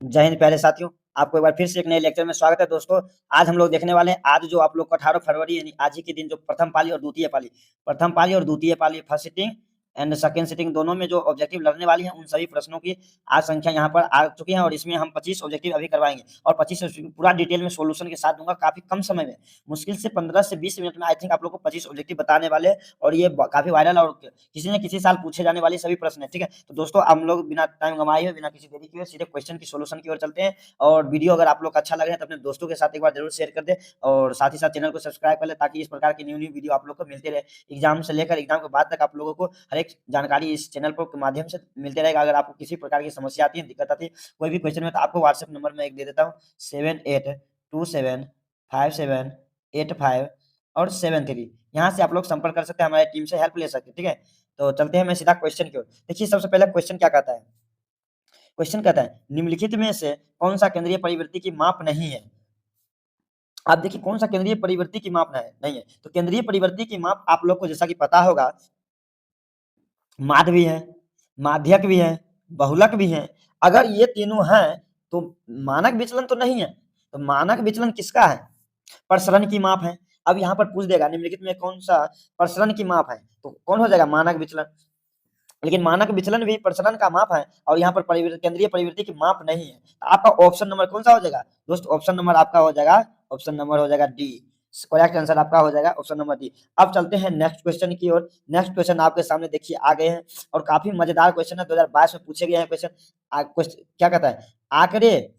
जय हिंद प्यारे साथियों, आपको एक बार फिर से एक नए लेक्चर में स्वागत है दोस्तों। आज हम लोग देखने वाले हैं, आज जो आप लोग को 18 फरवरी यानी आज ही के दिन जो प्रथम पाली और द्वितीय पाली first sitting and second sitting दोनों में जो ऑब्जेक्टिव लड़ने वाली हैं, उन सभी प्रश्नों की आज संख्या यहाँ पर आ चुकी है और इसमें हम 25 ऑब्जेक्टिव अभी करवाएंगे और 25 पूरा डिटेल में सोल्यूशन के साथ दूंगा काफी कम समय में। मुश्किल से 15 से 20 मिनट में आई थिंक आप लोग को 25 ऑब्जेक्टिव बताने वाले हैं और ये काफी वायरल और किसी न किसी साल पूछे जाने वाले सभी प्रश्न है। ठीक है, तो दोस्तों हम लोग बिना टाइम गंवाए हुए, बिना किसी देरी किए सीधे क्वेश्चन की सोल्यूशन की ओर चलते हैं। और वीडियो अगर आप लोग को अच्छा लगे तो अपने दोस्तों के साथ एक बार जरूर शेयर कर दे और साथ ही साथ चैनल को सब्सक्राइब कर ले ताकि इस प्रकार की न्यू न्यू वीडियो आप लोग को मिलते रहे। एग्जाम से लेकर एग्जाम के बाद तक आप लोगों को हर एक जानकारी इस चैनल पर के माध्यम से मिलते रहेगा। अगर आपको किसी प्रकार की समस्या आती है, दिक्कत आती है कोई भी क्वेश्चन में, तो आपको व्हाट्सएप नंबर में एक दे देता हूँ 78275785 और 73। यहाँ से आप लोग संपर्क कर सकते हैं, हमारी टीम से हेल्प ले सकते हैं। ठीक है, तो चलते हैं मैं सीधा क्वेश्चन की ओर। देखिए सबसे पहले क्वेश्चन क्या कहता है। क्वेश्चन कहता है निम्नलिखित में से कौन सा केंद्रीय परिवर्ती की माप नहीं है। आप देखिए कौन सा केंद्रीय परिवर्ती की माप नहीं है। तो केंद्रीय परिवर्ती की माप आप लोग को जैसा कि पता होगा, माध्य भी है, माध्यक भी है, बहुलक भी है। अगर ये तीनों हैं तो मानक विचलन तो नहीं है। तो मानक विचलन किसका है? प्रसरण की माप है। अब यहाँ पर पूछ देगा निम्नलिखित में कौन सा प्रसरण की माप है, तो कौन हो जाएगा? मानक विचलन। लेकिन मानक विचलन भी प्रसरण का माप है और यहाँ पर केंद्रीय परिवृत्ति की माप नहीं है। तो आपका ऑप्शन नंबर कौन सा हो जाएगा दोस्त? ऑप्शन नंबर आपका हो जाएगा, ऑप्शन नंबर हो जाएगा डी। करेक्ट आंसर आपका हो जाएगा ऑप्शन नंबर डी। अब चलते हैं नेक्स्ट क्वेश्चन की ओर। नेक्स्ट क्वेश्चन आपके सामने देखिए आ गए हैं और काफी मजेदार क्वेश्चन है, 2022 में पूछे गए हैं क्वेश्चन। क्या कहता है? आंकड़े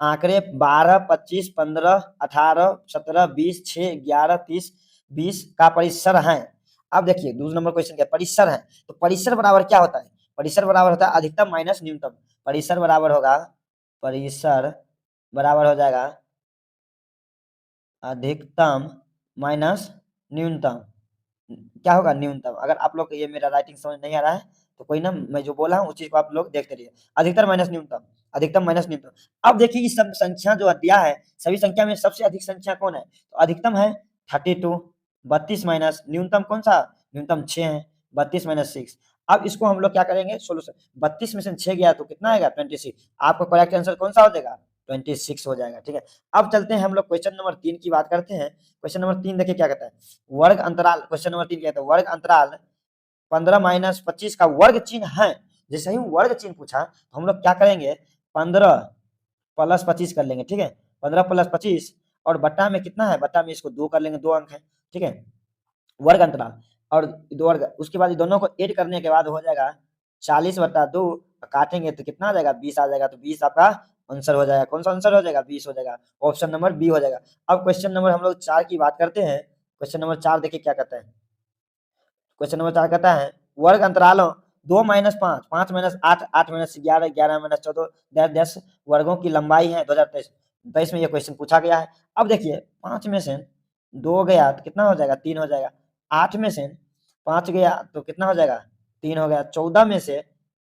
आंकड़े 12, 25, 15, 18, 17, 20, 6, 11, 30, 20 का परिसर है। अब देखिए दूसरा नंबर क्वेश्चन क्या परिसर है। तो परिसर बराबर क्या होता है? परिसर बराबर होता है अधिकतम माइनस न्यूनतम। परिसर बराबर होगा, परिसर बराबर हो जाएगा अधिकतम माइनस न्यूनतम। क्या होगा? न्यूनतम। अगर आप लोग ये मेरा राइटिंग समझ नहीं आ रहा है तो कोई ना, मैं जो बोला हूँ उस चीज को आप लोग देखते रहिए। अधिकतम माइनस न्यूनतम, अधिकतम माइनस न्यूनतम। अब देखिए इस सब संख्या जो दिया है, सभी संख्या में सबसे अधिक संख्या कौन है? तो अधिकतम है 32, 32 माइनस न्यूनतम कौन सा? न्यूनतम 6 है, 32 माइनस 6। अब इसको हम लोग क्या करेंगे सोल्यूशन, 32 में से 6 गया तो कितना आएगा? 26। आपका करेक्ट आंसर कौन सा हो जाएगा? 26 हो जाएगा। ठीक है, अब चलते हैं हम लोग क्वेश्चन नंबर 3 की बात करते हैं। क्वेश्चन नंबर 3 देखिए क्या कहता है। वर्ग अंतराल, क्वेश्चन नंबर 3 कहता है वर्ग अंतराल 15 माइनस 25 का वर्ग चिन्ह है। जैसे ही वर्ग चिन्ह पूछा तो हम लोग क्या करेंगे? 15 प्लस 25 कर लेंगे। ठीक है, 15 प्लस 25 और बट्टा में कितना है? बट्टा में इसको 2 कर लेंगे, 2 अंक है। ठीक है, वर्ग अंतराल और दो वर्ग, उसके बाद दोनों को ऐड करने के बाद हो जाएगा 40/2। काटेंगे तो कितना आ जाएगा? 20 आ जाएगा। तो 20 आपका आंसर हो जाएगा। कौन सा आंसर हो जाएगा? 20 हो जाएगा। ऑप्शन नंबर बी हो जाएगा। अब क्वेश्चन नंबर हम लोग 4 की बात करते हैं। क्वेश्चन नंबर 4 देखिए क्या कहता है। क्वेश्चन नंबर 4 कहता है वर्ग अंतरालों 2 माइनस 5, 5 माइनस 8, 8 माइनस 11, 11 माइनस 14, 10 वर्गों की लंबाई है 2023 में ये क्वेश्चन पूछा गया है। अब देखिए 5 में से 2 गया तो कितना हो जाएगा? 3 हो जाएगा। 8 में से 5 गया तो कितना हो जाएगा? 3 हो गया। 14 में से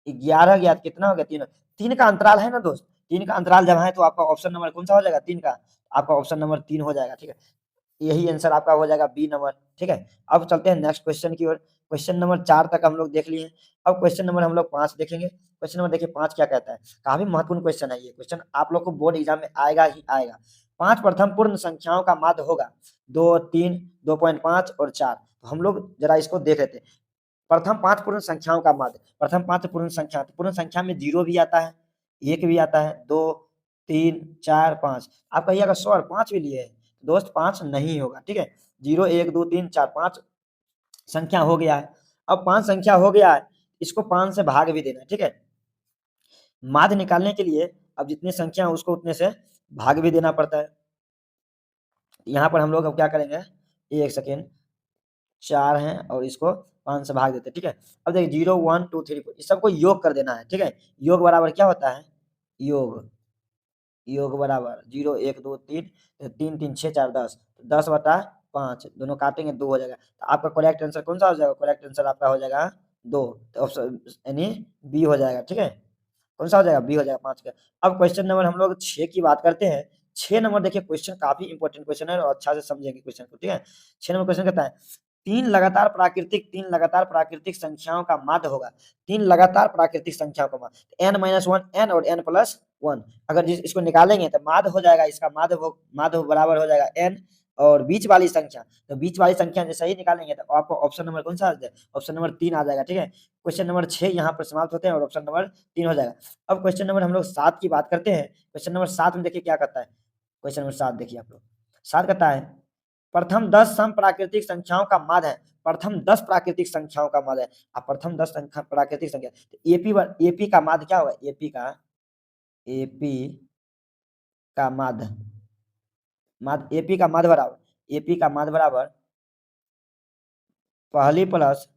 11 गया तो कितना हो गया? 3। 3 का अंतराल है ना दोस्त, 3 का अंतराल जब है तो आपका ऑप्शन नंबर कौन सा हो जाएगा? 3 का। आपका ऑप्शन नंबर 3 हो जाएगा। ठीक है, यही आंसर आपका हो जाएगा बी नंबर। ठीक है, अब चलते हैं नेक्स्ट क्वेश्चन की ओर। क्वेश्चन नंबर 4 तक हम लोग देख लिए। अब क्वेश्चन नंबर हम लोग 5 देखेंगे। क्वेश्चन नंबर देखिए 5 क्या कहता है। काफी महत्वपूर्ण क्वेश्चन है ये क्वेश्चन, आप लोग को बोर्ड एग्जाम में आएगा ही आएगा। 5 प्रथम पूर्ण संख्याओं का माध्य होगा 2, 3, 2.5 और 4। तो हम लोग जरा इसको देख लेते हैं। प्रथम 5 पूर्ण संख्याओं का माध्य, प्रथम 5 पूर्ण संख्या, तो पूर्ण संख्या में 0 भी आता है, 1 भी आता है, 2, 3, 4, 5। आप कहिएगा सर 5 भी लिए है दोस्त, 5 नहीं होगा। ठीक है, 0, 1, 2, 3, 4, 5 संख्या हो गया है। अब 5 संख्या हो गया है, इसको 5 से भाग भी देना है। ठीक है, माध्य निकालने के लिए अब जितनी संख्या है उसको उतने से भाग भी देना पड़ता है। यहाँ पर हम लोग अब क्या करेंगे, एक सेकेंड, 4 हैं और इसको 5 से भाग देते हैं। ठीक है, अब देखिए 0, 1, 2, 3, 4 इस सबको योग कर देना है। ठीक है, योग बराबर क्या होता है? योग, योग बराबर 0, 1, 2, 3, 3, 3, 6, 4, 10, 10/5 दोनों काटेंगे 2 हो जाएगा। तो आपका करेक्ट आंसर कौन सा हो जाएगा? करेक्ट आंसर आपका हो जाएगा 2, तो ऑप्शन यानी बी हो जाएगा। ठीक है, कौन सा हो जाएगा? बी हो जाएगा 5 का। अब क्वेश्चन नंबर हम लोग 6 की बात करते हैं। 6 नंबर देखिए क्वेश्चन काफी इंपॉर्टेंट क्वेश्चन है और अच्छा से समझेंगे क्वेश्चन को। ठीक है, 6 नंबर क्वेश्चन कहता है तीन लगातार प्राकृतिक संख्याओं का माध्य होगा। तीन लगातार प्राकृतिक संख्याओं का माध्य, n-1 n और n+1। अगर इसको निकालेंगे तो माध्य हो जाएगा, इसका माध्य बराबर हो जाएगा n और बीच वाली संख्या, तो बीच वाली संख्या जैसे ही निकालेंगे तो आपको ऑप्शन नंबर कौन सा आ जाएगा? ऑप्शन नंबर 3 आ जाएगा। ठीक है, क्वेश्चन नंबर 6 यहाँ पर समाप्त होते हैं और ऑप्शन नंबर 3 हो जाएगा। अब क्वेश्चन नंबर हम लोग 7 की बात करते हैं। क्वेश्चन नंबर 7 में देखिए क्या करता है। क्वेश्चन नंबर 7 देखिए आप लोग, 7 कहता है प्रथम 10 सम प्राकृतिक संख्याओं का माध्य है। प्रथम 10 प्राकृतिक संख्याओं का माध्य है। अब प्रथम 10 प्राकृतिक संख्या, तो एपी का माध्य क्या होगा? एपी का माध्य एपी का माध्य बराबर पहली प्लस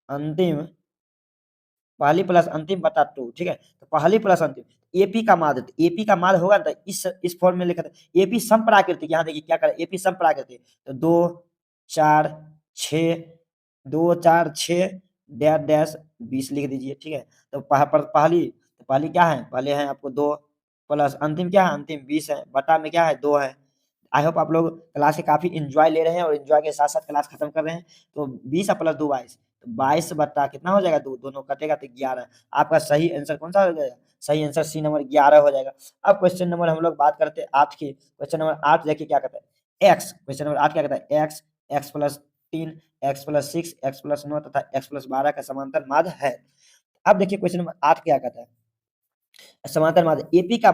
अंतिम बटा 2। ठीक है, तो पहली प्लस अंतिम, एपी का माध्य होगा तो इस फॉर्म में लिखा था एपी सम प्राकृतिक। यहाँ देखिए क्या करे, एपी सम प्राकृतिक, तो 2 4 6 2 4 6 डैश डैश 20 लिख दीजिए। ठीक है, तो पहली क्या है? पहले है आपको 2 प्लस अंतिम क्या है? अंतिम 20 है, बटा में क्या है? 2 है। आई होप आप लोग क्लास के काफी इंजॉय ले रहे हैं और इंजॉय के साथ साथ क्लास खत्म कर रहे हैं। तो 20 प्लस 2 22, तो 22 बटा कितना हो जाएगा? 2, दोनों कटेगा तो 11। आपका सही आंसर कौन सा हो जाएगा? सही आंसर सी नंबर 11 हो जाएगा। अब क्वेश्चन नंबर हम लोग बात करते हैं 8 की। क्वेश्चन नंबर 8 देखिए क्या कहता है, एक्स। क्वेश्चन नंबर 8 क्या कहता है? एक्स, x+3, x+6, x+9 तथा x+12 का समांतर माध्य है। अब देखिए क्वेश्चन नंबर 8 क्या कहता है, समांतर माध्य एपी का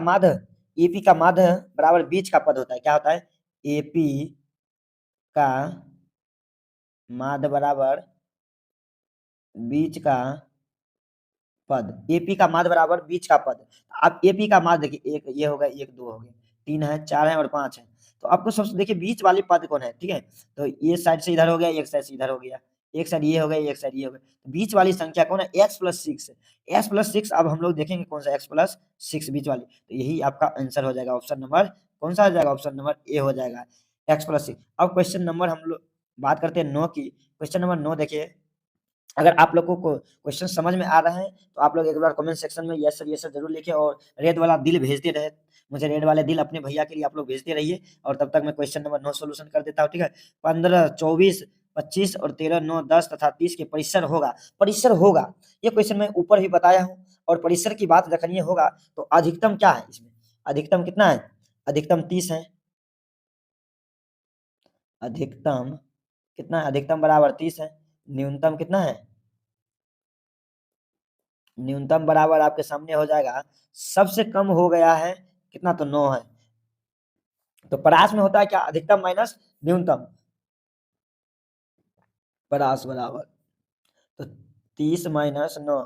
माध्य बराबर बीच का पद होता है। क्या होता है? एपी का माध्य बराबर बीच का पद, एपी का माध्य बराबर बीच का पद। अब एपी का माध्य देखिए, एक ये हो गया, एक 2 हो गए, 3 है, 4 है और 5 है। तो आपको सबसे देखिए बीच वाली पद कौन है? ठीक है, तो ये साइड से इधर हो गया, एक साइड से इधर हो गया, एक साइड ये हो गया, एक साइड ये हो गया। तो बीच वाली संख्या कौन है? x+6। x+6 अब हम लोग देखेंगे कौन सा x+6 बीच वाली, तो यही आपका आंसर हो जाएगा। ऑप्शन नंबर कौन सा हो जाएगा? ऑप्शन नंबर ए हो जाएगा, x+6। अब क्वेश्चन नंबर हम लोग बात करते हैं 9 की। क्वेश्चन नंबर 9 देखिए, अगर आप लोगों को क्वेश्चन समझ में आ रहा है तो आप लोग एक बार कमेंट सेक्शन में यस सर जरूर लिखिए और रेड वाला दिल भेजते रहे। मुझे रेड वाले दिल अपने भैया के लिए आप लोग भेजते रहिए और तब तक मैं क्वेश्चन नंबर 9 सोल्यूशन कर देता हूँ। ठीक है, 15 24 25 और 13 9 10 तथा 30 के परिसर होगा। ये क्वेश्चन मैं ऊपर भी बताया हूँ और परिसर की बात रखनी होगा तो अधिकतम क्या है इसमें? अधिकतम कितना है? अधिकतम 30 है। अधिकतम कितना है? अधिकतम बराबर 30 है। न्यूनतम कितना है? न्यूनतम बराबर आपके सामने हो जाएगा, सबसे कम हो गया है कितना? तो 9 है। तो परास में होता है क्या? अधिकतम माइनस न्यूनतम, परास बराबर तो 30 माइनस 9।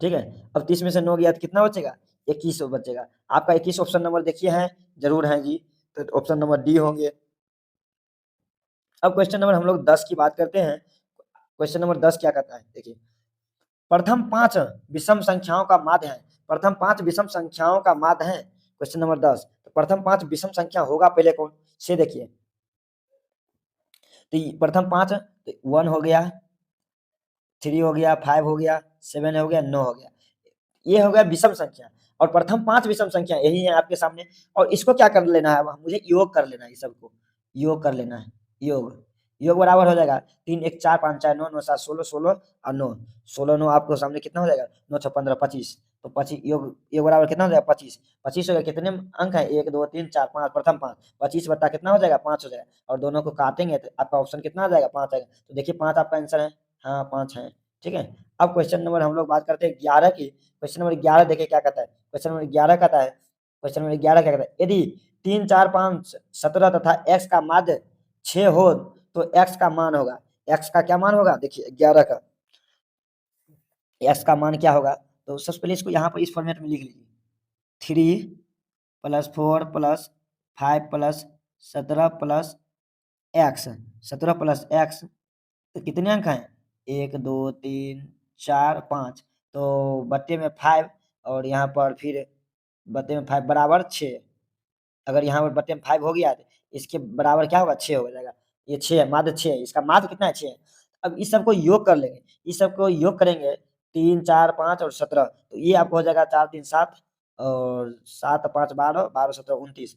ठीक है, अब 30 में से 9 गया तो कितना बचेगा? 21 बचेगा। आपका 21 ऑप्शन नंबर देखिए है, जरूर है जी, तो ऑप्शन नंबर डी होंगे। अब क्वेश्चन नंबर हम लोग 10 की बात करते हैं। क्वेश्चन नंबर 10 क्या कहता है देखिए, प्रथम 5 विषम संख्याओं का माध्य है। प्रथम 5 विषम संख्याओं का माध्य है। क्वेश्चन नंबर 10, तो प्रथम 5 विषम संख्या होगा पहले कौन से देखिए, तो प्रथम 5 1 हो गया, 3 हो गया, 5 हो गया, 7 हो गया, 9 हो गया, ये हो गया विषम संख्या। और प्रथम 5 विषम संख्या यही है आपके सामने, और इसको क्या कर लेना है? मुझे योग कर लेना है, सबको योग कर लेना है। योग बराबर हो जाएगा 3 1 4 5 4 9 9 7 16 16 और 9 16 9 आपको सामने कितना हो जाएगा? 9 6 15 25, तो 25 योग बराबर कितना हो जाएगा? 25 25 हो गया। कितने अंक है? 1 2 3 4 5, प्रथम 5, 25 बटा कितना हो जाएगा? 5 हो जाएगा, और दोनों को काटेंगे तो आपका ऑप्शन कितना आ जाएगा? 5 आएगा। तो देखिए 5 आपका आंसर है, हाँ 5 है। ठीक है, अब क्वेश्चन नंबर हम लोग बात करते हैं 11 की। क्वेश्चन नंबर 11 देखिए क्या कहता है। क्वेश्चन नंबर 11 कहता है, क्वेश्चन नंबर 11 क्या कहता है, यदि 3 4 5 17 तथा x का माध्य 6 हो तो x का मान होगा। x का क्या मान होगा? देखिए 11 का x का मान क्या होगा? तो सबसे पहले इसको यहाँ पर इस फॉर्मेट में लिख लीजिए, 3 + 4 + 5 + 17 + x, 17 + x, तो कितने अंक हैं? 1 2 3 4 5, तो बट्टे में 5 और यहाँ पर फिर बट्टे में 5 बराबर 6। अगर यहाँ पर बट्टे में 5 हो गया तो इसके बराबर क्या होगा? 6 हो जाएगा। ये 6 है, माध्य 6 है, इसका माध्य कितना है? 6 है। अब इस सबको योग कर लेंगे, इस सबको योग करेंगे 3 4 5 और 17, तो ये आपको हो जाएगा 4 3 7 और 7 5 12 12 17 29,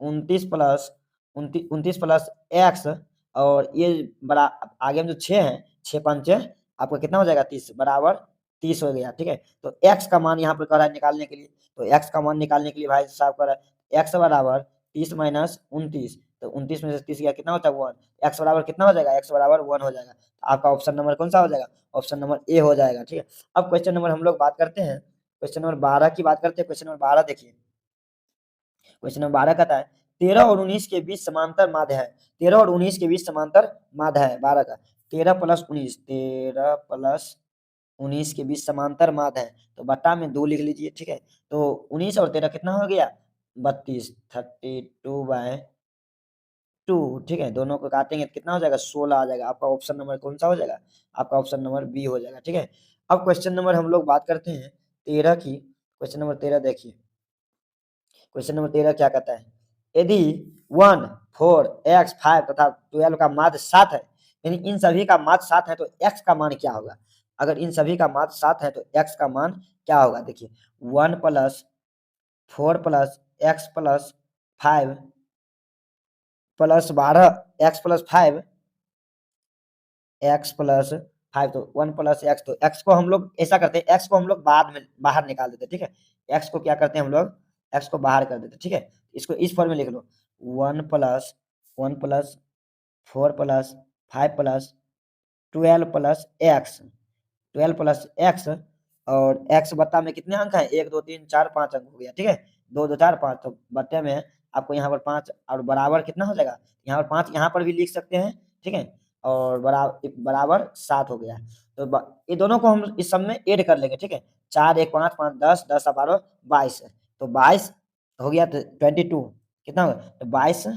29 + 29 प्लस एक्स, और ये बड़ा आगे में जो 6 है, 6 5 आपका कितना हो जाएगा 30 बराबर 30 हो गया। ठीक है, तो x का मान यहाँ पर कर रहा है निकालने के लिए, तो x का मान निकालने के लिए भाई साहब कर रहा है x बराबर 30 माइनस 29, तो 29 में से 30 गया कितना होता है 1, x बराबर कितना हो जाएगा, x बराबर 1 हो जाएगा। तो आपका ऑप्शन नंबर कौन सा हो जाएगा, ऑप्शन नंबर ए हो जाएगा। ठीक है, अब क्वेश्चन नंबर हम लोग बात करते हैं, क्वेश्चन नंबर 12 की बात करते हैं। क्वेश्चन नंबर 12 देखिए, क्वेश्चन नंबर 12 कहता है 13 और 19 के बीच समांतर माध्य है, 13 और 19 के बीच समांतर माध्य है 12 का, 13 प्लस 19, 13 प्लस 19 के बीच समांतर माध्य है, तो बट्टा में 2 लिख लीजिए। ठीक है, तो 19 और 13 कितना हो गया 32, 32/2। ठीक है, दोनों को काटेंगे तो कितना हो जाएगा 16 आ जाएगा। आपका ऑप्शन नंबर कौन सा हो जाएगा, आपका ऑप्शन नंबर बी हो जाएगा। ठीक है, अब क्वेश्चन नंबर हम लोग बात करते हैं 13 की। क्वेश्चन नंबर 13 देखिए, क्वेश्चन नंबर 13 क्या कहता है, यदि 1 4 x 5 तथा 12 का माध्य 7 है, यानी इन सभी का माध्य 7 है, तो x का मान क्या होगा। अगर इन सभी का माध्य 7 है तो x का मान क्या होगा। देखिए 1 plus 4 plus x plus 5 plus 12 x plus 5, x plus 5, तो 1 प्लस एक्स, तो x को हम लोग ऐसा करते हैं, x को हम लोग बाद में बाहर निकाल देते हैं। ठीक है, x को क्या करते हैं हम लोग, x को बाहर कर देते हैं। ठीक है, इसको इस फॉर्म में लिख लो, 1 plus 4 plus 5 plus 12 plus x, 12 plus x, और x बट्टा में कितने अंक हैं 1 2 3 4 5 अंक हो गया। ठीक है, 2 2 4 5, तो बट्टे में आपको यहाँ पर 5 और बराबर कितना हो जाएगा, यहाँ पर 5 यहाँ पर भी लिख सकते हैं। ठीक है, और बराबर 7 हो गया। तो ये दोनों को हम इस सब में ऐड कर लेंगे। ठीक है, 4 1 5 5 10 10 12 22, तो 22 हो गया, तो 22 कितना होगा, तो 22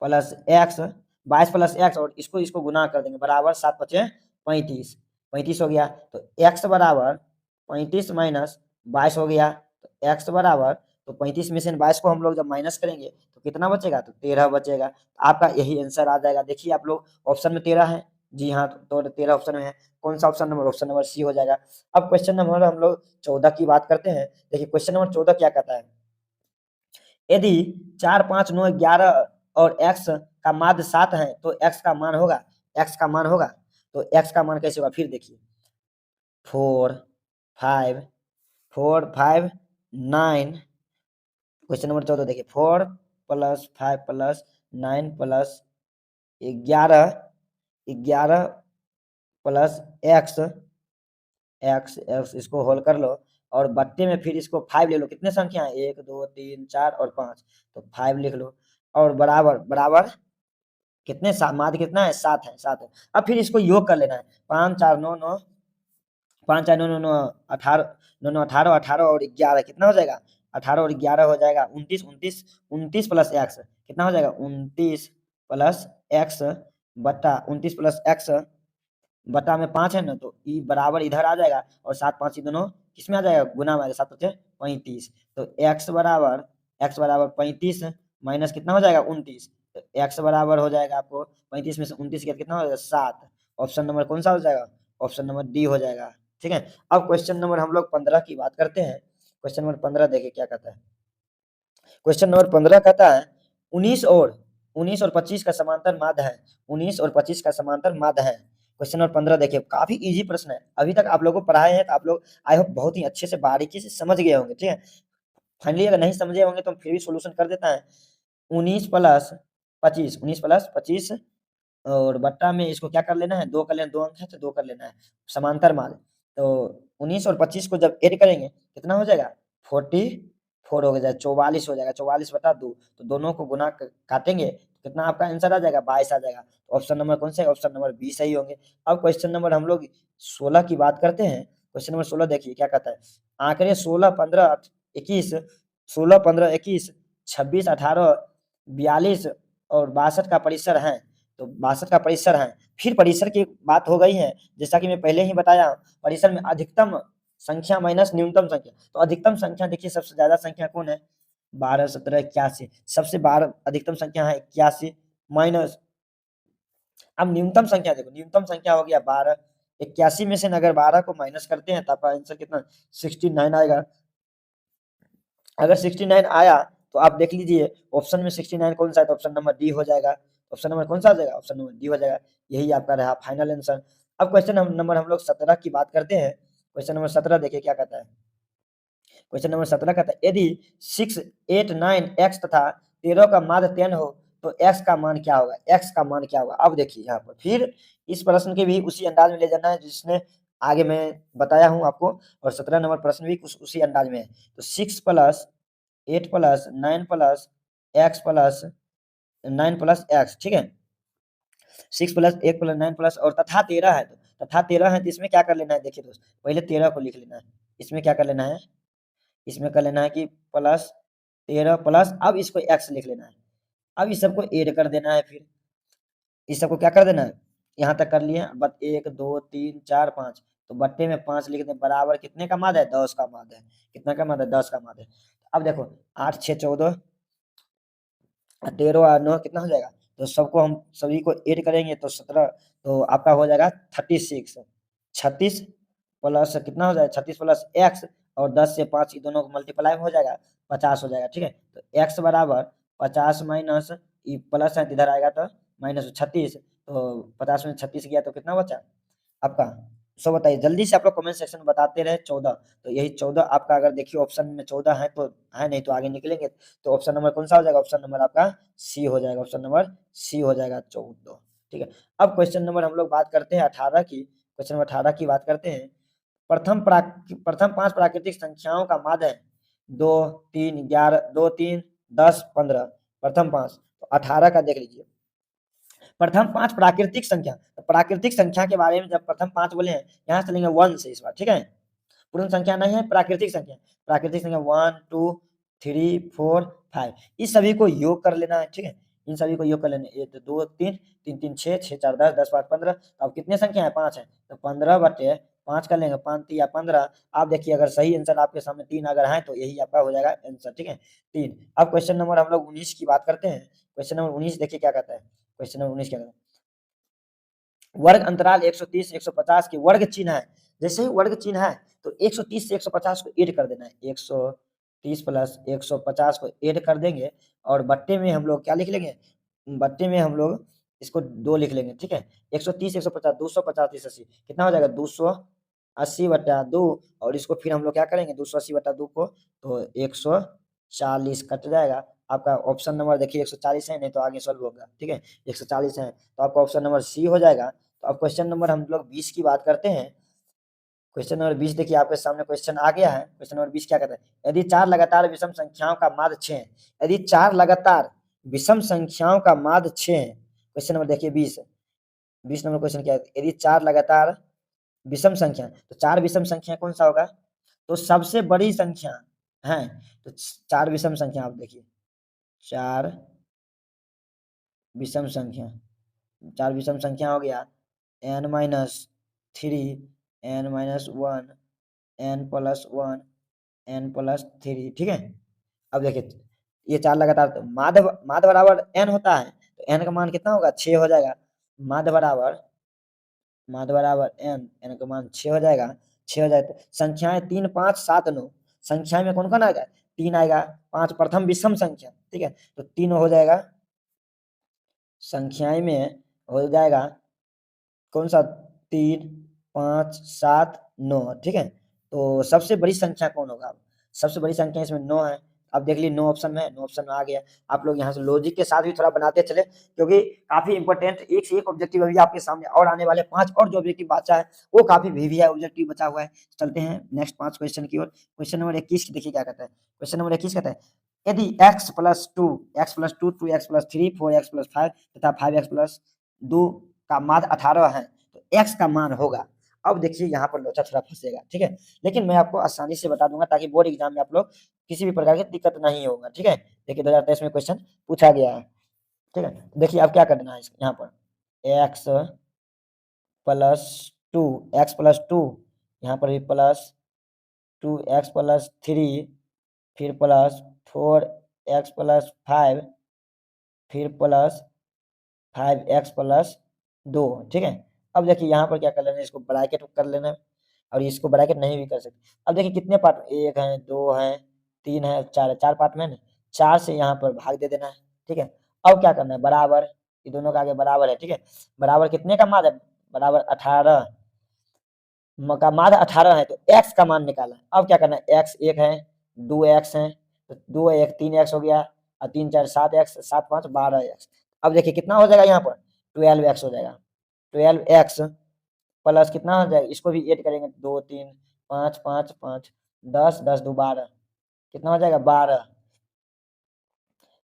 प्लस एक्स, 22 प्लस एक्स, और इसको इसको गुना कर देंगे बराबर 7 5 35, 35 हो गया। तो x बराबर 35 माइनस 22 हो गया, तो x बराबर, तो 35 में से 22 को हम लोग जब माइनस करेंगे तो कितना बचेगा, तो 13 बचेगा। तो आपका यही आंसर आ जाएगा। देखिए आप लोग ऑप्शन में 13 है, जी हाँ, तो 13 ऑप्शन में है। कौन सा option number, option number C हो जाएगा। अब क्वेश्चन नंबर हम लोग 14 की बात करते हैं। देखिए क्वेश्चन नंबर 14 क्या कहता है, यदि 4 5 9 11 और x का माध्य 7 है तो x का मान होगा, x का मान होगा, तो x का मान कैसे होगा, फिर देखिए 4 5 4 5 9, क्वेश्चन नंबर 14 देखिए 4 plus 5 plus 9 plus 11, 11 plus x, x x इसको होल कर लो, और बट्टे में फिर इसको 5 ले लो, कितने संख्या है 1 2 3 4 और 5, तो 5 लिख लो, और बराबर बराबर कितने माध्य कितना है 7 है, 7 है। अब फिर इसको योग कर लेना है, 5 4 9 9, 5 4 9 9 9 18, 9 9 18 18 और 11 कितना हो जाएगा, 18 और 11 हो जाएगा 29, 29 29 प्लस एक्स कितना हो जाएगा 29 प्लस एक्स बटा 29 प्लस एक्स बटा में 5 है ना, तो ई बराबर इधर आ जाएगा, और 7 5 दोनों किस में आ जाएगा, गुना में आ जाएगा, 7 5 35, तो x बराबर 35 माइनस कितना हो जाएगा 29, तो x बराबर हो जाएगा आपको 35 में से 29 कितना हो जाएगा 7। ऑप्शन नंबर कौन सा हो जाएगा, ऑप्शन नंबर डी हो जाएगा। ठीक है, अब क्वेश्चन नंबर हम लोग 15 की बात करते हैं। क्वेश्चन नंबर 15 देखिए क्या कहता है, क्वेश्चन नंबर 15 कहता है 19 और 25 का समांतर माध्य है, 19 और 25 का समांतर माध्य है। क्वेश्चन नंबर 15 देखिए, काफी इजी प्रश्न है, अभी तक आप लोगों को पढ़ाए हैं तो आप लोग आई होप बहुत ही अच्छे से बारीकी से समझ गए होंगे। ठीक है, फाइनली अगर नहीं समझे होंगे तो फिर भी सोल्यूशन कर देता है। 19 प्लस 25, 19 प्लस 25, और बट्टा में इसको क्या कर लेना है, 2 कर लेना, 2 अंक है तो 2 कर लेना है, समांतर माध्य। तो 19 और 25 को जब ऐड करेंगे कितना हो जाएगा 44 हो जाएगा, 44 हो जाएगा, 44 बटा 2, तो दोनों को गुना काटेंगे तो कितना आपका आंसर आ जाएगा 22 आ जाएगा। तो ऑप्शन नंबर कौन सा है, ऑप्शन नंबर बी सही होंगे। अब क्वेश्चन नंबर हम लोग 16 की बात करते हैं। क्वेश्चन नंबर 16 देखिए क्या कहता है, आंकड़े 16 15 21, 16 15 21 26 18 42 और 62 का परिसर है, तो 62 का परिसर है। फिर परिसर की बात हो गई है, जैसा कि मैं पहले ही बताया, परिसर में अधिकतम संख्या माइनस न्यूनतम संख्या, तो अधिकतम संख्या देखिए सबसे ज्यादा संख्या कौन है 12 17 81, सबसे 12 अधिकतम संख्या है 81 माइनस, अब न्यूनतम संख्या देखो, न्यूनतम संख्या हो गया 12, 81 में से अगर 12 को माइनस करते हैं तो आपका आंसर कितना 69 आएगा। अगर 69 आया तो आप देख लीजिए ऑप्शन में 69 कौन सा है, तो ऑप्शन नंबर डी हो जाएगा। ऑप्शन नंबर कौन सा हो जाएगा, ऑप्शन नंबर डी हो जाएगा। यही आपका रहा फाइनल आंसर। अब क्वेश्चन नंबर हम लोग 17 की बात करते हैं। क्वेश्चन नंबर 17 देखिए क्या कहता है। क्वेश्चन नंबर 17 कहता है यदि 6, 8, 9 x तथा 13 का माध्य 10 हो तो x का मान क्या होगा, x का मान क्या होगा। अब देखिए यहाँ पर फिर इस प्रश्न के भी उसी अंदाज में ले जाना है जिसने आगे मैं बताया हूं आपको, और 17 नंबर प्रश्न भी कुछ उसी अंदाज में है। तो 6 plus 8 plus 9 plus x plus 9 plus x, ठीक है। 6 प्लस 1 प्लस 9 प्लस और तथा 13 है, तो तथा 13 है तो इसमें क्या कर लेना है, देखिए दोस्त पहले 13 को लिख लेना है। इसमें क्या कर लेना है, इसमें कर लेना है कि प्लस 13 प्लस, अब इसको x लिख लेना है। अब इस सबको ऐड कर देना है, फिर इस सबको क्या कर देना है, यहाँ तक कर लिए। बट 1 2 3 4 5, तो बट्टे में 5 लिख दें, बराबर कितने का माध्य है, 10 का माध्य है। कितना का माध्य है, 10 का माध्य है। अब देखो 8 6 14, 13 और 9 कितना हो जाएगा, तो सबको हम सभी को ऐड करेंगे तो 17, तो आपका हो जाएगा 36। 36 प्लस कितना हो जाएगा, 36 प्लस x और 10 से 5 ये दोनों को मल्टीप्लाई हो जाएगा, 50 हो जाएगा, ठीक है। तो x बराबर 50 माइनस ये प्लस है इधर आएगा तो माइनस 36, तो 50 में 36 गया तो कितना बचा आपका। सो बताइए जल्दी से आप लोग कमेंट सेक्शन में बताते रहे। 14, तो यही 14 आपका, अगर देखिए ऑप्शन में 14 है तो है, नहीं तो आगे निकलेंगे। तो ऑप्शन नंबर कौन सा हो जाएगा, ऑप्शन नंबर आपका सी हो जाएगा। ऑप्शन नंबर सी हो जाएगा 14, ठीक है। अब क्वेश्चन नंबर हम लोग बात करते हैं 18 की। क्वेश्चन नंबर 18 की बात करते हैं। प्रथम 5 प्राकृतिक संख्याओं का माध्य है 2 3 11, 2 3 10 15, प्रथम 5। तो 18 का देख लीजिए, प्रथम 5 प्राकृतिक संख्या। तो प्राकृतिक संख्या के बारे में जब प्रथम 5 बोले हैं, यहाँ से लेंगे 1 से इस बार, ठीक है। पूर्ण संख्या नहीं है, प्राकृतिक संख्या। प्राकृतिक संख्या 1 2 3 4 5, इस सभी को योग कर लेना है, ठीक है। इन सभी को योग कर लेना है। 1 2 3 3 3 6 6 4 10 10 5 15, अब कितने संख्या है, 5 है, तो 15 बटे 5 कर लेंगे, 5 3 या 15। आप देखिए अगर सही आंसर आपके सामने 3 अगर है तो यही आपका हो जाएगा आंसर, ठीक है 3। अब क्वेश्चन नंबर हम लोग 19 की बात करते हैं। क्वेश्चन नंबर 19 देखिए क्या कहता है। क्वेश्चन नंबर 19 क्या कहता है, वर्ग अंतराल 130 150 के वर्ग चिन्ह है। जैसे ही वर्ग चिन्ह है तो 130 से 150 को ऐड कर देना है। 130 प्लस 150 को ऐड कर देंगे और बट्टे में हम लोग क्या लिख लेंगे, बट्टे में हम लोग इसको 2 लिख लेंगे, ठीक है। 130 150 250 30 80 कितना हो जाएगा, 280 बटा 2, और इसको फिर हम लोग क्या करेंगे 280 बटा 2 को, तो 140 कट जाएगा। आपका ऑप्शन नंबर देखिए 140 है, नहीं तो आगे सॉल्व होगा, ठीक है। 140 है तो आपका ऑप्शन नंबर सी हो जाएगा। तो अब क्वेश्चन नंबर हम लोग 20 की बात करते हैं। क्वेश्चन नंबर 20 देखिए आपके सामने क्वेश्चन आ गया है। क्वेश्चन नंबर 20 क्या कहता है, यदि 4 लगातार विषम संख्याओं का माध्य 6 है। यदि 4 लगातार विषम संख्याओं का माध्य 6 है। क्वेश्चन नंबर देखिए 20 नंबर क्वेश्चन क्या है, यदि 4 लगातार विषम संख्या, तो 4 विषम संख्या कौन सा होगा, तो सबसे बड़ी संख्या है। तो 4 विषम संख्या आप देखिए, 4 विषम संख्या, 4 विषम संख्या हो गया n minus 3 n minus 1 n plus 1 n plus 3, ठीक है। अब देखिए ये 4 लगातार, तो माध्य बराबर n होता है, तो n का मान कितना होगा, 6 हो जाएगा। माध्य बराबर n का मान 6 हो जाएगा। 6 हो जाए तो संख्याएं 3 5 7 9, संख्या में कौन कौन आएगा, 3 आएगा। 5 प्रथम विषम संख्या, ठीक है, तो 3 हो जाएगा। संख्याएं में हो जाएगा कौन सा, 3 5 7 9, ठीक है। तो सबसे बड़ी संख्या कौन होगा, सबसे बड़ी संख्या इसमें 9 है। अब देख लीजिए 9 ऑप्शन में है, 9 ऑप्शन में आ गया। आप लोग यहाँ से लॉजिक के साथ भी थोड़ा बनाते चले, क्योंकि काफी इंपॉर्टेंट एक से एक ऑब्जेक्टिव अभी आपके सामने और आने वाले 5 और जो ऑब्जेक्टिव बचा है वो काफी भी है, ऑब्जेक्टिव बचा हुआ है। चलते हैं नेक्स्ट 5 क्वेश्चन की ओर। क्वेश्चन नंबर 21 देखिए क्या कहता है। क्वेश्चन नंबर 21 कहता है, यदि x plus 2 2x plus 3 4x plus 5 तथा 5x प्लस 2 का माध्य 18 है, तो x का मान होगा। अब देखिए यहाँ पर लोचा थोड़ा फंसेगा, ठीक है, लेकिन मैं आपको आसानी से बता दूंगा ताकि बोर्ड एग्जाम में आप लोग किसी भी प्रकार की दिक्कत नहीं होगा, ठीक है। देखिए 2023 में क्वेश्चन पूछा गया है, ठीक है। देखिए अब क्या करना है यहाँ पर, x प्लस 2 एक्स प्लस 2, यहाँ पर भी प्लस 2x प्लस 3, फिर प्लस 4x प्लस 5, फिर प्लस 5x प्लस 2, ठीक है। अब देखिए यहाँ पर क्या कर लेना है, इसको ब्रैकेट कर लेना है, और इसको ब्रैकेट नहीं भी कर सकते। अब देखिए कितने पार्ट, 1 है 2 है 3 है 4 है, 4 पार्ट में ना, 4 से यहाँ पर भाग दे देना है, ठीक है। अब क्या करना है, बराबर, ये दोनों का आगे बराबर है, ठीक है। बराबर कितने का मान है, बराबर 18 का मान 18 है, तो x का मान निकाला। अब क्या करना है, x 1 है, 2x है, तो 2 1 3x हो गया, और 3 4 7x, 7 5 12x। अब देखिए कितना हो जाएगा यहाँ पर, 12x हो जाएगा। 12x प्लस कितना हो जाएगा, इसको भी ऐड करेंगे, 2 3 5 5 5 10 10 2 12, कितना हो जाएगा 12,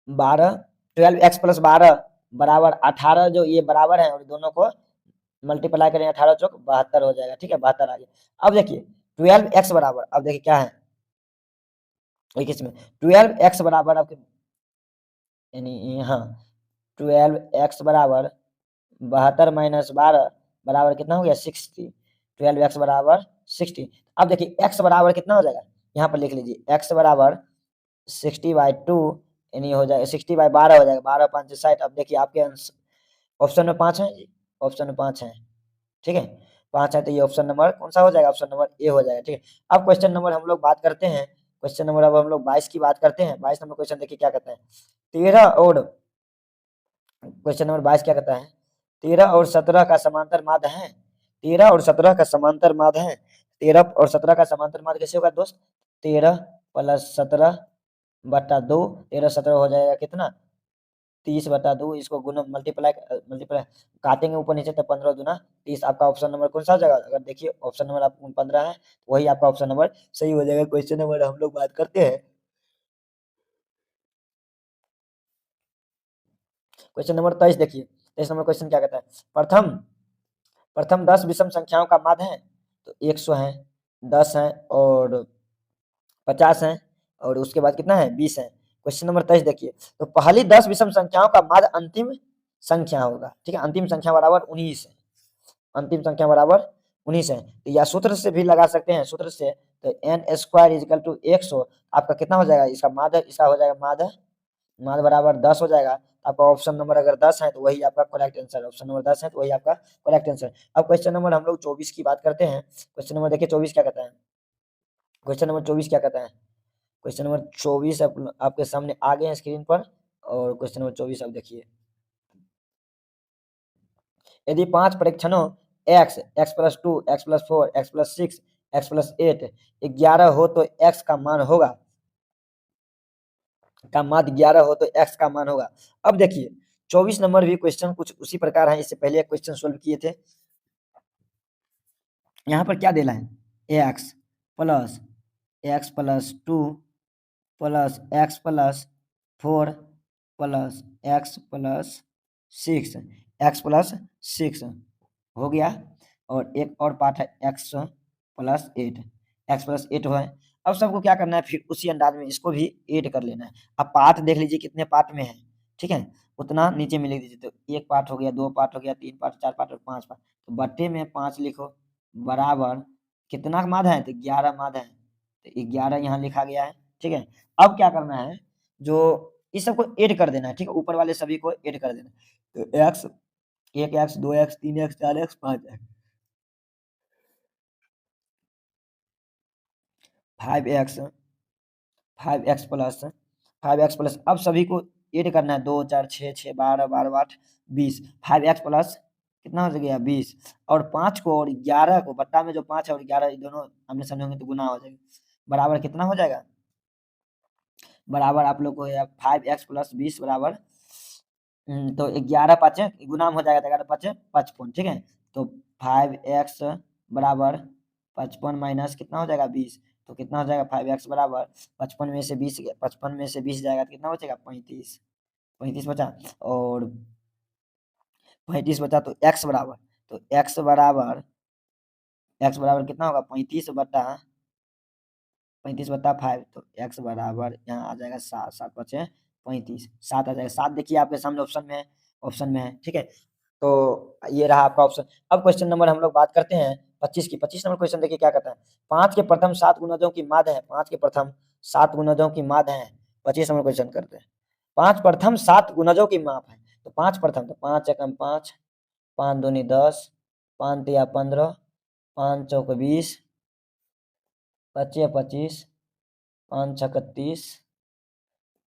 12 प्लस 12 बराबर 18, जो ये बराबर है, और दोनों को मल्टीप्लाई करें, 18 चौक 72 हो जाएगा, ठीक है, 72 आ गया। अब देखिए 12x बराबर, अब देखिए क्या है, एक इसमें 12x बराबर आपके, यानी हाँ 12x बराबर 72 माइनस 12 बराबर कितना हो गया 60, 12x बराबर 60। अब देखिए x बराबर कितना हो जाएगा, यहाँ पर लिख लीजिए x बराबर 60/2, यानी हो जाएगा 60/12 हो जाएगा, 12 5 60। अब देखिए आपके ऑप्शन में 5 है, ऑप्शन में 5 है, ठीक है, 5 है, तो ये ऑप्शन नंबर कौन सा हो जाएगा, ऑप्शन नंबर ए हो जाएगा, ठीक है। अब क्वेश्चन नंबर हम लोग बात करते हैं, क्वेश्चन नंबर अब हम लोग 22 की बात करते हैं। 22 नंबर क्वेश्चन देखिए क्या कहता है, 13 और क्वेश्चन नंबर 22 क्या कहता है, 13 और 17 का समांतर माध्य है, 13 और 17 का समांतर माध्य है। 13 और 17 का समांतर माध्य कैसे होगा दोस्त, 13 प्लस 17 बटा 2, 13 17 हो जाएगा कितना 30/2, इसको गुना मल्टीप्लाई मल्टीप्लाई काटेंगे ऊपर नीचे, तो 15 दूना 30। आपका ऑप्शन नंबर कौन सा हो जाएगा, अगर देखिए ऑप्शन नंबर आपको 15 है, वही आपका ऑप्शन नंबर सही हो जाएगा। क्वेश्चन नंबर हम लोग बात करते हैं, क्वेश्चन नंबर 23 देखिए, 23 नंबर क्वेश्चन क्या कहता है, प्रथम प्रथम 10 विषम संख्याओं का माध्य है, तो 100 है, 10 है और 50 है, और उसके बाद कितना है 20 है। क्वेश्चन नंबर 23 देखिए, तो पहली 10 विषम संख्याओं का माध्य अंतिम संख्या होगा, ठीक है, अंतिम संख्या बराबर 19 है, अंतिम संख्या बराबर 19 है। तो या सूत्र से भी लगा सकते हैं, सूत्र से, तो एन स्क्वायर इजिकल टू 100, आपका कितना हो जाएगा, इसका माध्य, इसका हो जाएगा माध्य, माध्य बराबर 10 हो जाएगा। आपका ऑप्शन नंबर अगर 10 है तो वही आपका करेक्ट आंसर, ऑप्शन नंबर 10 है तो वही आपका करेक्ट आंसर। अब क्वेश्चन नंबर हम लोग 24 की बात करते हैं। क्वेश्चन नंबर देखिए 24 क्या कहता है, क्वेश्चन नंबर 24 क्या कहता है, क्वेश्चन नंबर 24 आपके सामने आ गए हैं स्क्रीन पर, और क्वेश्चन नंबर 24 आप देखिए, यदि 5 परीक्षणों x, x plus 2, x plus 4, x plus 6, x plus 8 11 हो तो x का मान होगा, का मान 11 हो तो x का मान होगा। अब देखिए 24 नंबर भी क्वेश्चन कुछ उसी प्रकार है, इससे पहले एक क्वेश्चन सोल्व किए थे। यहाँ पर क्या देना है, x plus 2 plus x plus 4 plus x plus 6, x plus 6 हो गया, और एक और पार्ट है x प्लस 8, x प्लस 8 है। अब सबको क्या करना है, फिर उसी अंदाज में इसको भी ऐड कर लेना है। अब पार्ट देख लीजिए कितने पार्ट में है, ठीक है, उतना नीचे में लिख दीजिए, तो एक पार्ट हो गया, 2 पार्ट हो गया, 3 पार्ट, 4 पार्ट और 5 पार्ट, तो बट्टे में 5 लिखो, बराबर कितना माद है, तो 11 माद है, तो 11 यहाँ लिखा गया है, ठीक है। अब क्या करना है, जो इस सबको ऐड कर देना है, ठीक है, ऊपर वाले सभी को ऐड कर देना है। तो x 1x 2x 3x 4x 5x 5x 5x plus 5x plus, अब सभी को ऐड करना है, 2 4 6 6 12 12 8 20, 5x प्लस कितना हो गया 20, और 5 को और 11 को बट्टा में जो 5 है और 11 दोनों आमने सामने होंगे तो गुना हो जाएगा, बराबर कितना हो जाएगा, बराबर आप लोग को 5x प्लस 20 बराबर तो 11 पाँचे गुना हो जाएगा, तो 11 पाँचे 55, ठीक है। तो 5x बराबर 55 माइनस कितना हो जाएगा 20, तो कितना हो जाएगा 5x बराबर 55 में से 20, 55 में से 20 जाएगा तो कितना बचेगा 35, 35 बचा, और 35 बचा, तो x बराबर, तो x बराबर कितना होगा 35/5, तो x बराबर यहाँ आ जाएगा 7, 7 बचे 35, 7 आ जाएगा, 7 देखिए आपके सामने ऑप्शन में है, ऑप्शन में है, ठीक है। तो ये रहा आपका ऑप्शन। अब क्वेश्चन नंबर हम लोग बात करते हैं 25 की। 25 नंबर क्वेश्चन देखिए क्या कहता है, 5 के प्रथम 7 गुणजों की माध्य है, 5 के प्रथम 7 गुणजों की माध्य है। 25 नंबर क्वेश्चन करते हैं, 5 प्रथम 7 गुणजों की माप है, तो 5 प्रथम, तो 5 एकम 5, 5 दूनी 10, 5 तिया 15, 5 चौक 20, 25 25, 5 छक 30,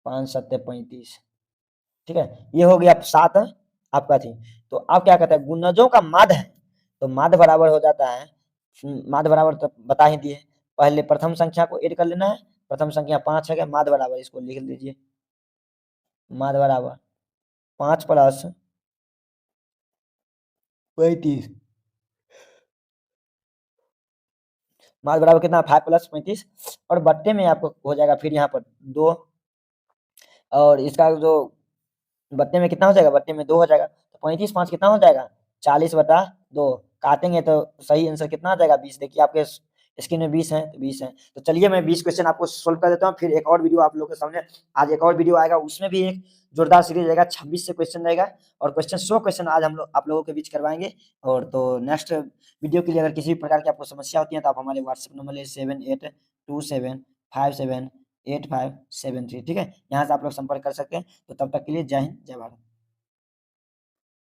5 सत्ते 35, ठीक है, ये हो गया 7 आपका थी। तो आप क्या कहते हैं, गुणजों का माध्य है, तो माध्य बराबर हो जाता है, माध्य बराबर तो बता ही दिए, पहले प्रथम संख्या को ऐड कर लेना है, प्रथम संख्या 5 है, माध्य बराबर इसको लिख लीजिए, माध्य बराबर 5 प्लस 35, माध्य बराबर कितना, 5 प्लस 35, और बट्टे में आपको हो जाएगा फिर यहाँ पर 2, और इसका जो बट्टे में कितना हो जाएगा, बट्टे में 2 हो जाएगा, तो 35 5 कितना हो जाएगा, 40/2, काटेंगे तो सही आंसर कितना आ जाएगा, 20। देखिए आपके स्क्रीन में 20 है, तो 20 है। तो चलिए मैं 20 क्वेश्चन आपको सोल्व कर देता हूँ, फिर एक और वीडियो आप लोगों के सामने, आज एक और वीडियो आएगा, उसमें भी एक जोरदार सीरीज रहेगा, 26 से क्वेश्चन रहेगा, और क्वेश्चन 100 क्वेश्चन आज हम लोग आप लोगों के बीच करवाएंगे। और तो नेक्स्ट वीडियो के लिए अगर किसी भी प्रकार की आपको समस्या होती है तो आप हमारे व्हाट्सएप नंबर ले 7827578573, ठीक है, यहाँ से आप लोग संपर्क कर सकते हैं। तो तब तक के लिए जय हिंद, जय भारत।